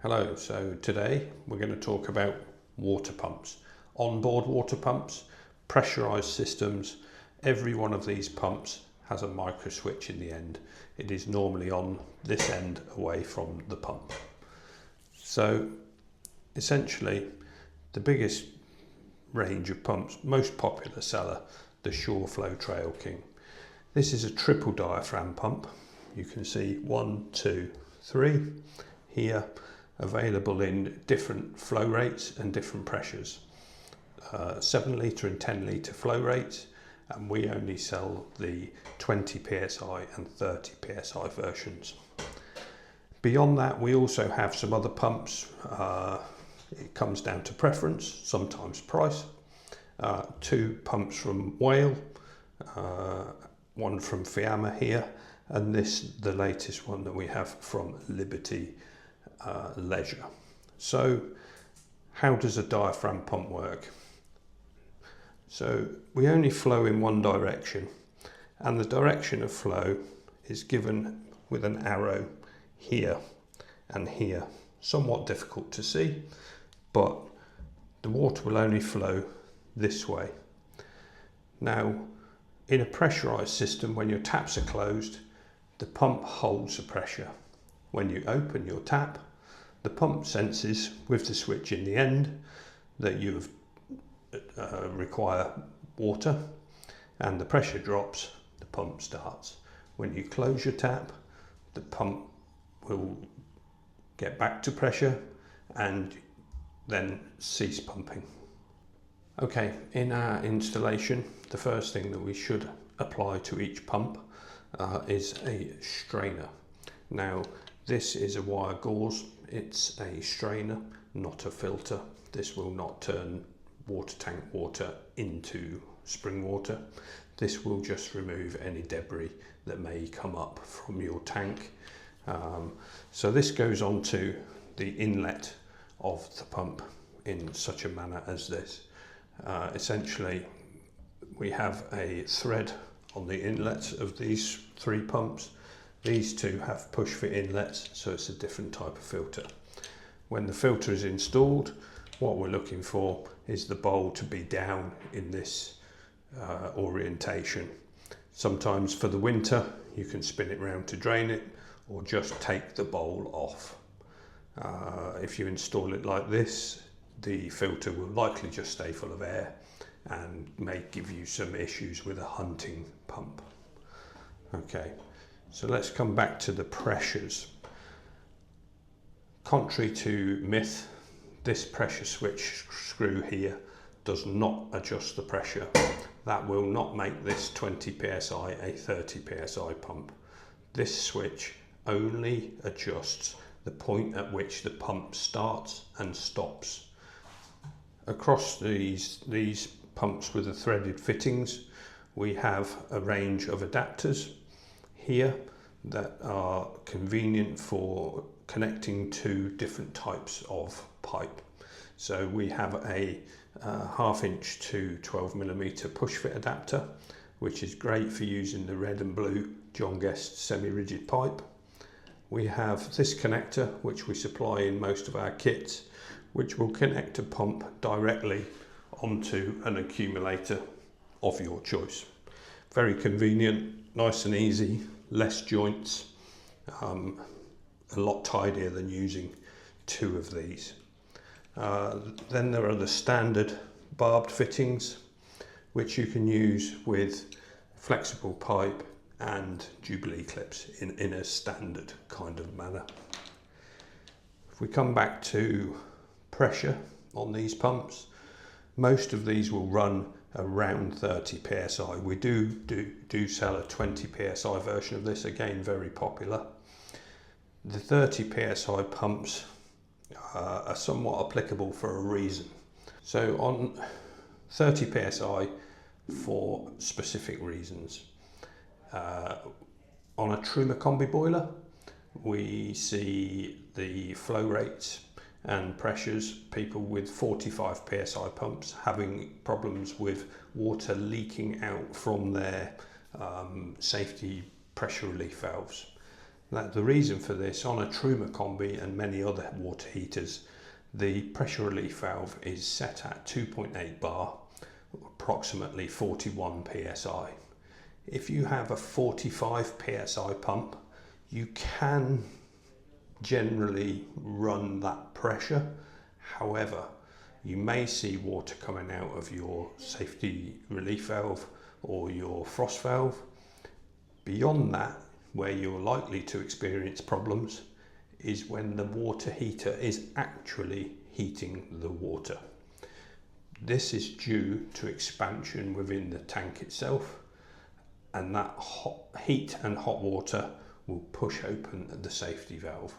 Hello, so today we're going to talk about water pumps, onboard water pumps, pressurized systems. Every one of these pumps has a micro switch in the end. It is normally on this end away from the pump. So essentially the biggest range of pumps, most popular seller, the SureFlow Trail King. This is a triple diaphragm pump. You can see 1, 2, 3 here, available in different flow rates and different pressures. 7 litre and 10 litre flow rates, and we only sell the 20 psi and 30 psi versions. Beyond that, we also have some other pumps. It comes down to preference, sometimes price. 2 pumps from Whale, one from Fiamma here, and this, the latest one that we have from Liberty Leisure. So how does a diaphragm pump work? So we only flow in one direction, and the direction of flow is given with an arrow here and here. Somewhat difficult to see, but the water will only flow this way. Now, in a pressurized system, when your taps are closed, the pump holds the pressure. When you open your tap, the pump senses with the switch in the end that you require water, and the pressure drops, the pump starts. When you close your tap, the pump will get back to pressure and then cease pumping. Okay, in our installation, the first thing that we should apply to each pump is a strainer. Now, this is a wire gauze. It's a strainer, not a filter. This will not turn water tank water into spring water. This will just remove any debris that may come up from your tank. So this goes onto the inlet of the pump in such a manner as this. Essentially, we have a thread on the inlets of these 3 pumps. These 2 have push fit inlets, so it's a different type of filter. When the filter is installed, what we're looking for is the bowl to be down in this orientation. Sometimes for the winter, you can spin it round to drain it, or just take the bowl off. If you install it like this, the filter will likely just stay full of air and may give you some issues with a hunting pump. Okay, so let's come back to the pressures. Contrary to myth, this pressure switch screw here does not adjust the pressure. That will not make this 20 psi a 30 psi pump. This switch only adjusts the point at which the pump starts and stops. Across these pumps with the threaded fittings, we have a range of adapters here that are convenient for connecting to different types of pipe. So we have a 1/2 inch to 12mm push fit adapter, which is great for using the red and blue John Guest semi-rigid pipe. We have this connector, which we supply in most of our kits, which will connect a pump directly onto an accumulator of your choice. Very convenient, nice and easy, less joints, a lot tidier than using 2 of these. Then there are the standard barbed fittings, which you can use with flexible pipe and Jubilee clips in a standard kind of manner. If we come back to pressure on these pumps, most of these will run around 30 psi. We do sell a 20 psi version of this, again very popular. The 30 psi pumps are somewhat applicable for a reason. So on 30 psi for specific reasons. On a Truma combi boiler, we see the flow rates and pressures, people with 45 psi pumps having problems with water leaking out from their safety pressure relief valves. The reason for this, on a Truma combi and many other water heaters, the pressure relief valve is set at 2.8 bar, approximately 41 psi. If you have a 45 psi pump, you can generally run that pressure. However, you may see water coming out of your safety relief valve or your frost valve. Beyond that, where you're likely to experience problems is when the water heater is actually heating the water. This is due to expansion within the tank itself, and that heat and hot water will push open the safety valve.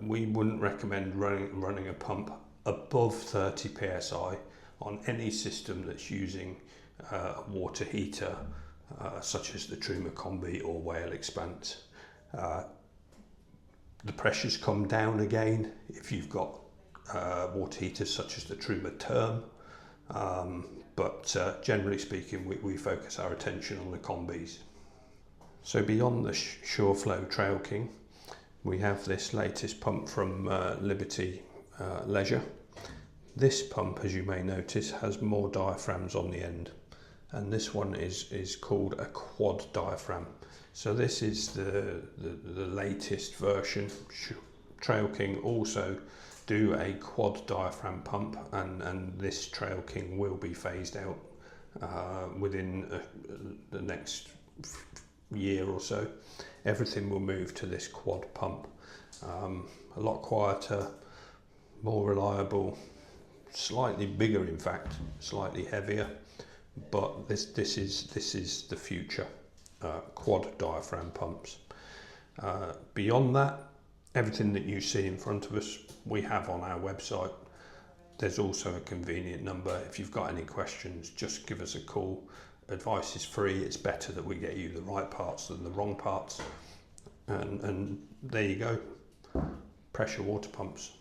We wouldn't recommend running a pump above 30 psi on any system that's using a water heater such as the Truma Combi or Whale Expanse. The pressures come down again if you've got water heaters such as the Truma Term, but generally speaking we focus our attention on the combis. So beyond the SureFlow Trail King, we have this latest pump from Liberty Leisure. This pump, as you may notice, has more diaphragms on the end, and this one is called a quad diaphragm. So this is the latest version. Trail King also do a quad diaphragm pump, and this Trail King will be phased out within the next year or so. Everything will move to this quad pump. A lot quieter, more reliable, slightly bigger, in fact, slightly heavier, but this is the future. Quad diaphragm pumps. Beyond that, everything that you see in front of us we have on our website. There's also a convenient number. If you've got any questions, just give us a call. Advice is free. It's better that we get you the right parts than the wrong parts. And there you go. Pressure water pumps.